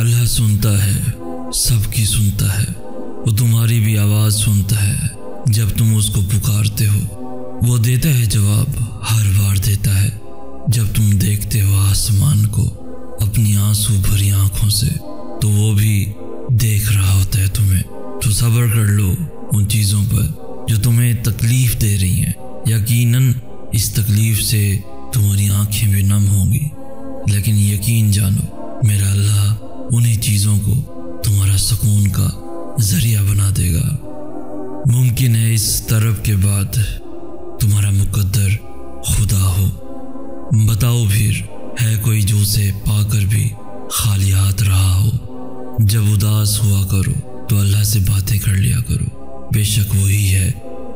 अल्लाह सुनता है, सबकी सुनता है। वो तुम्हारी भी आवाज़ सुनता है जब तुम उसको पुकारते हो। वो देता है जवाब, हर बार देता है जब तुम देखते हो आसमान को अपनी आंसू भरी आंखों से, तो वो भी देख रहा होता है तुम्हें। तो सब्र कर लो उन चीज़ों पर जो तुम्हें तकलीफ़ दे रही हैं। यकीनन इस तकलीफ़ से तुम्हारी आंखें भी नम होंगी, लेकिन यकीन जानो मेरा अल्लाह उन्हीं चीज़ों को तुम्हारा सुकून का ज़रिया बना देगा। मुमकिन है इस तरफ के बाद तुम्हारा मुकद्दर खुदा हो। बताओ फिर, है कोई जो उसे पाकर भी खाली हाथ रहा हो? जब उदास हुआ करो तो अल्लाह से बातें कर लिया करो। बेशक वही है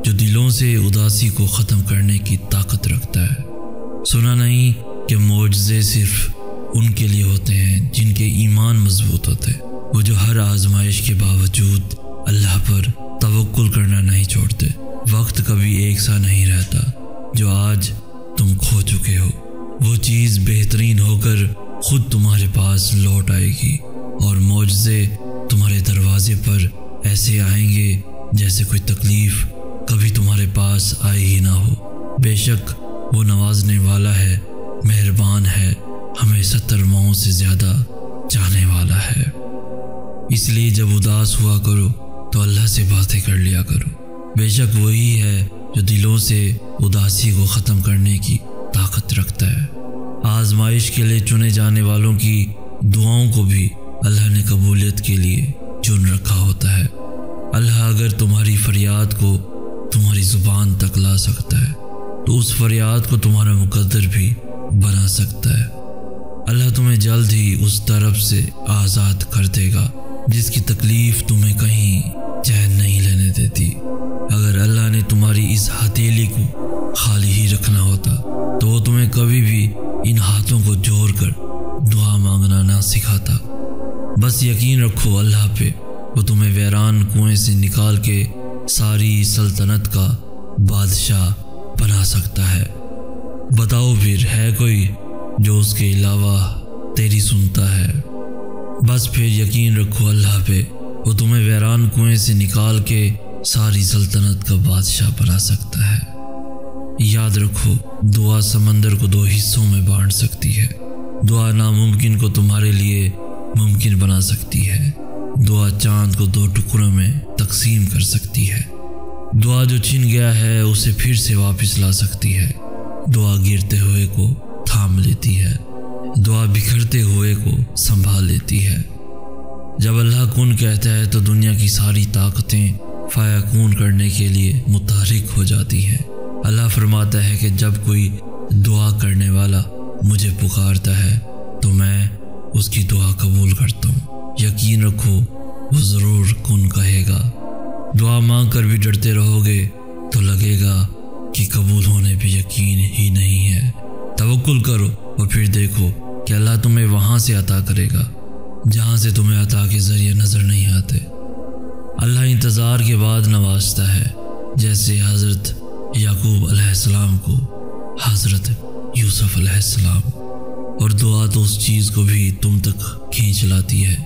जो दिलों से उदासी को ख़त्म करने की ताकत रखता है। सुना नहीं कि मौजज़े सिर्फ उनके लिए होते हैं जिनके ईमान मजबूत होते हैं, वो जो हर आजमाइश के बावजूद अल्लाह पर तवक्कुल करना नहीं छोड़ते। वक्त कभी एक सा नहीं रहता जो आज तुम खो चुके हो। वो चीज़ बेहतरीन होकर खुद तुम्हारे पास लौट आएगी और मौजज़े तुम्हारे दरवाजे पर ऐसे आएंगे जैसे कोई तकलीफ़ कभी तुम्हारे पास आई ही ना हो। बेशक वो नवाजने वाला है, मेहरबान है, हमें 70 माओं से ज़्यादा चाहने वाला है। इसलिए जब उदास हुआ करो तो अल्लाह से बातें कर लिया करो। बेशक वही है जो दिलों से उदासी को ख़त्म करने की ताकत रखता है। आजमाइश के लिए चुने जाने वालों की दुआओं को भी अल्लाह ने कबूलियत के लिए चुन रखा होता है। अल्लाह अगर तुम्हारी फरियाद को तुम्हारी ज़ुबान तक ला सकता है तो उस फरियाद को तुम्हारा मुकद्दर भी बना सकता है। अल्लाह तुम्हें जल्द ही उस तरफ से आज़ाद कर देगा जिसकी तकलीफ़ तुम्हें कहीं चैन नहीं लेने देती। अगर अल्लाह ने तुम्हारी इस हथेली को खाली ही रखना होता तो वो तुम्हें कभी भी इन हाथों को जोड़कर दुआ मांगना ना सिखाता। बस यकीन रखो अल्लाह पे, वो तुम्हें वैरान कुएं से निकाल के सारी सल्तनत का बादशाह बना सकता है। बताओ फिर, है कोई जो उसके अलावा तेरी सुनता है? बस फिर यकीन रखो अल्लाह पे, वो तुम्हें वैरान कुएं से निकाल के सारी सल्तनत का बादशाह बना सकता है। याद रखो, दुआ समंदर को 2 हिस्सों में बांट सकती है। दुआ नामुमकिन को तुम्हारे लिए मुमकिन बना सकती है। दुआ चांद को 2 टुकड़ों में तकसीम कर सकती है। दुआ जो छिन गया है उसे फिर से वापस ला सकती है। दुआ गिरते हुए को थाम लेती है। दुआ बिखरते हुए को संभाल लेती है। जब अल्लाह कुन कहता है तो दुनिया की सारी ताकतें फायकून करने के लिए मुतहरिक हो जाती हैं। अल्लाह फरमाता है कि जब कोई दुआ करने वाला मुझे पुकारता है तो मैं उसकी दुआ कबूल करता हूँ। यकीन रखो वो ज़रूर कुन कहेगा। दुआ मांग कर भी डरते रहोगे तो लगेगा कि कबूल होने पे यकीन ही नहीं है। तवक्कुल करो और फिर देखो कि अल्लाह तुम्हें वहाँ से अता करेगा जहाँ से तुम्हें अता के ज़रिए नज़र नहीं आते। अल्लाह इंतज़ार के बाद नवाजता है, जैसे हज़रत याकूब अलैहिस्सलाम को हज़रत यूसुफ अलैहिस्सलाम। और दुआ तो उस चीज़ को भी तुम तक खींच लाती है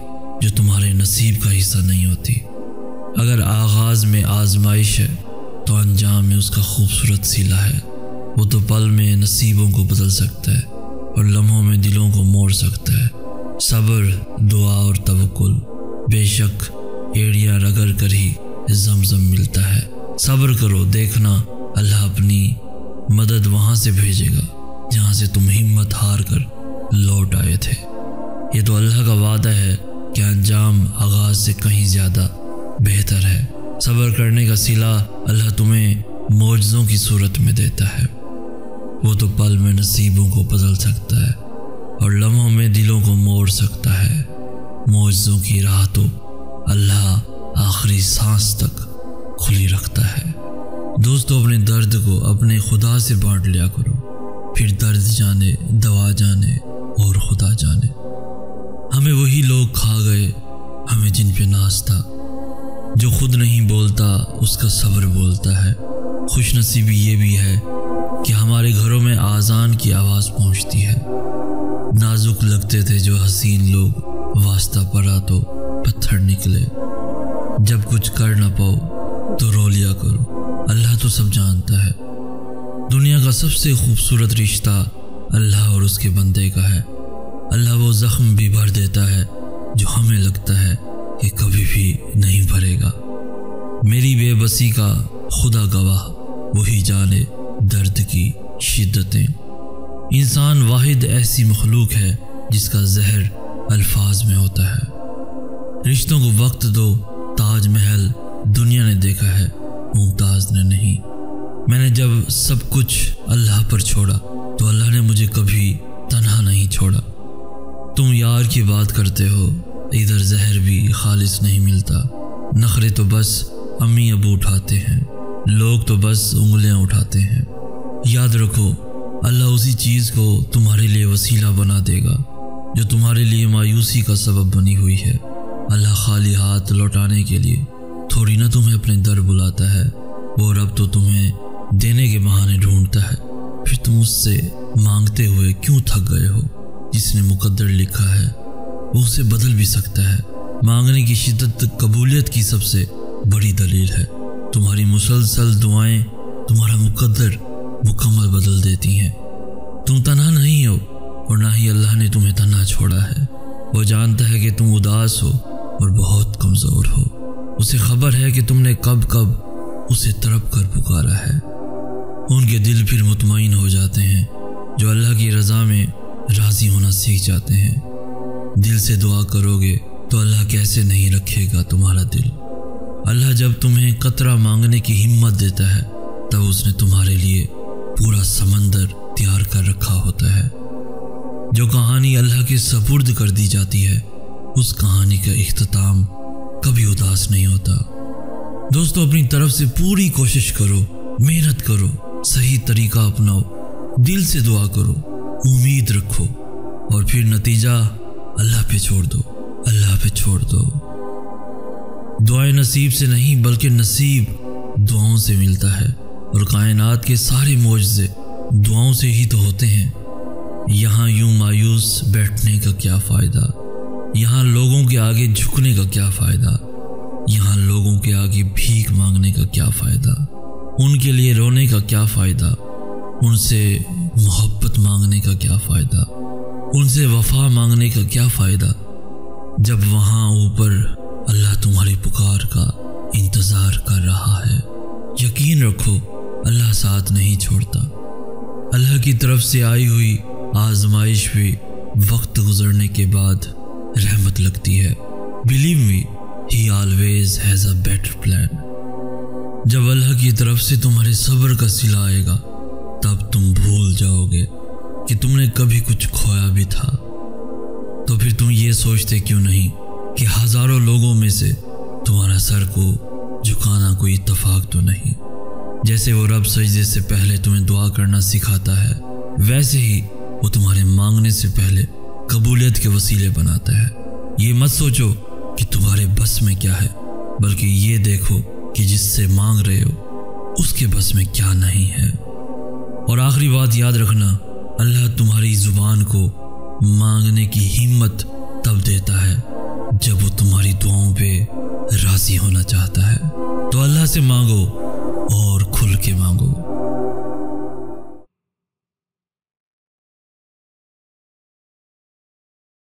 जो तुम्हारे नसीब का हिस्सा नहीं होती। अगर आगाज़ में आजमाइश है तो अंजाम में उसका खूबसूरत सिला है। वो तो पल में नसीबों को बदल सकता है और लम्हों में दिलों को मोड़ सकता है। सब्र, दुआ और तवक्कुल, बेशक एड़ियाँ रगड़ कर ही ज़मज़म मिलता है। सब्र करो, देखना अल्लाह अपनी मदद वहाँ से भेजेगा जहाँ से तुम हिम्मत हार कर लौट आए थे। ये तो अल्लाह का वादा है कि अंजाम आगाज़ से कहीं ज़्यादा बेहतर है। सब्र करने का सिला अल्लाह तुम्हें मौजज़ों की सूरत में देता है। वो तो पल में नसीबों को बदल सकता है और लम्हों में दिलों को मोड़ सकता है। मौजज़ों की राह तो अल्लाह आखिरी सांस तक खुली रखता है। दोस्तों, अपने दर्द को अपने खुदा से बांट लिया करो, फिर दर्द जाने, दवा जाने और खुदा जाने। हमें वही लोग खा गए हमें जिन पे नाज था। जो खुद नहीं बोलता उसका सब्र बोलता है। खुशनसीबी ये भी है कि हमारे घरों में आज़ान की आवाज़ पहुंचती है। नाजुक लगते थे जो हसीन लोग, वास्ता पड़ा तो पत्थर निकले। जब कुछ कर ना पाओ तो रो लिया करो, अल्लाह तो सब जानता है। दुनिया का सबसे खूबसूरत रिश्ता अल्लाह और उसके बंदे का है। अल्लाह वो जख्म भी भर देता है जो हमें लगता है कि कभी भी नहीं भरेगा। मेरी बेबसी का खुदा गवाह, वही जाने दर्द की शिद्दतें। इंसान वाहिद ऐसी मखलूक है जिसका जहर अल्फाज में होता है। रिश्तों को वक्त दो, ताजमहल दुनिया ने देखा है, मुमताज ने नहीं। मैंने जब सब कुछ अल्लाह पर छोड़ा तो अल्लाह ने मुझे कभी तन्हा नहीं छोड़ा। तुम यार की बात करते हो, इधर जहर भी खालिस नहीं मिलता। नखरे तो बस अम्मी अबू उठाते हैं, लोग तो बस उंगलियां उठाते हैं। याद रखो, अल्लाह उसी चीज़ को तुम्हारे लिए वसीला बना देगा जो तुम्हारे लिए मायूसी का सबब बनी हुई है। अल्लाह खाली हाथ लौटाने के लिए थोड़ी ना तुम्हें अपने दर बुलाता है। वो रब तो तुम्हें देने के बहाने ढूंढता है, फिर तुम उससे मांगते हुए क्यों थक गए हो? जिसने मुकद्दर लिखा है वो उसे बदल भी सकता है। मांगने की शिद्दत कबूलियत की सबसे बड़ी दलील है। तुम्हारी मुसलसल दुआएं तुम्हारा मुकद्दर मुकम्मल बदल देती हैं। तुम तन्हा नहीं हो और ना ही अल्लाह ने तुम्हें तन्हा छोड़ा है। वो जानता है कि तुम उदास हो और बहुत कमज़ोर हो। उसे खबर है कि तुमने कब कब उसे तड़प कर पुकारा है। उनके दिल फिर मुतमईन हो जाते हैं जो अल्लाह की रज़ा में राज़ी होना सीख जाते हैं। दिल से दुआ करोगे तो अल्लाह कैसे नहीं रखेगा तुम्हारा दिल। अल्लाह जब तुम्हें कतरा मांगने की हिम्मत देता है तब उसने तुम्हारे लिए पूरा समंदर तैयार कर रखा होता है। जो कहानी अल्लाह के सपुर्द कर दी जाती है उस कहानी का इख्तिताम कभी उदास नहीं होता। दोस्तों, अपनी तरफ से पूरी कोशिश करो, मेहनत करो, सही तरीका अपनाओ, दिल से दुआ करो, उम्मीद रखो और फिर नतीजा अल्लाह पे छोड़ दो। अल्लाह पे छोड़ दो। दुआएं नसीब से नहीं बल्कि नसीब दुआओं से मिलता है और कायनात के सारे मौजज़े दुआओं से ही तो होते हैं। यहाँ यूं मायूस बैठने का क्या फ़ायदा, यहाँ लोगों के आगे झुकने का क्या फ़ायदा, यहाँ लोगों के आगे भीख मांगने का क्या फ़ायदा, उनके लिए रोने का क्या फ़ायदा, उनसे मोहब्बत मांगने का क्या फ़ायदा, उनसे वफा मांगने का क्या फ़ायदा, जब वहाँ ऊपर अल्लाह तुम्हारी पुकार का इंतज़ार कर रहा है। यकीन रखो, अल्लाह साथ नहीं छोड़ता। अल्लाह की तरफ से आई हुई आजमाइश भी वक्त गुजरने के बाद रहमत लगती है। Believe me, he always has a better plan. जब अल्लाह की तरफ से तुम्हारे सब्र का सिला आएगा तब तुम भूल जाओगे कि तुमने कभी कुछ खोया भी था। तो फिर तुम ये सोचते क्यों नहीं कि हज़ारों लोगों में से तुम्हारा सर को झुकाना कोई इत्तेफाक तो नहीं। जैसे वो रब सजदे से पहले तुम्हें दुआ करना सिखाता है, वैसे ही वो तुम्हारे मांगने से पहले कबूलियत के वसीले बनाता है। ये मत सोचो कि तुम्हारे बस में क्या है, बल्कि ये देखो कि जिससे मांग रहे हो उसके बस में क्या नहीं है। और आखिरी बात याद रखना, अल्लाह तुम्हारी ज़ुबान को मांगने की हिम्मत तब देता है जब वो तुम्हारी दुआओं पे राज़ी होना चाहता है। तो अल्लाह से मांगो और खुल के मांगो।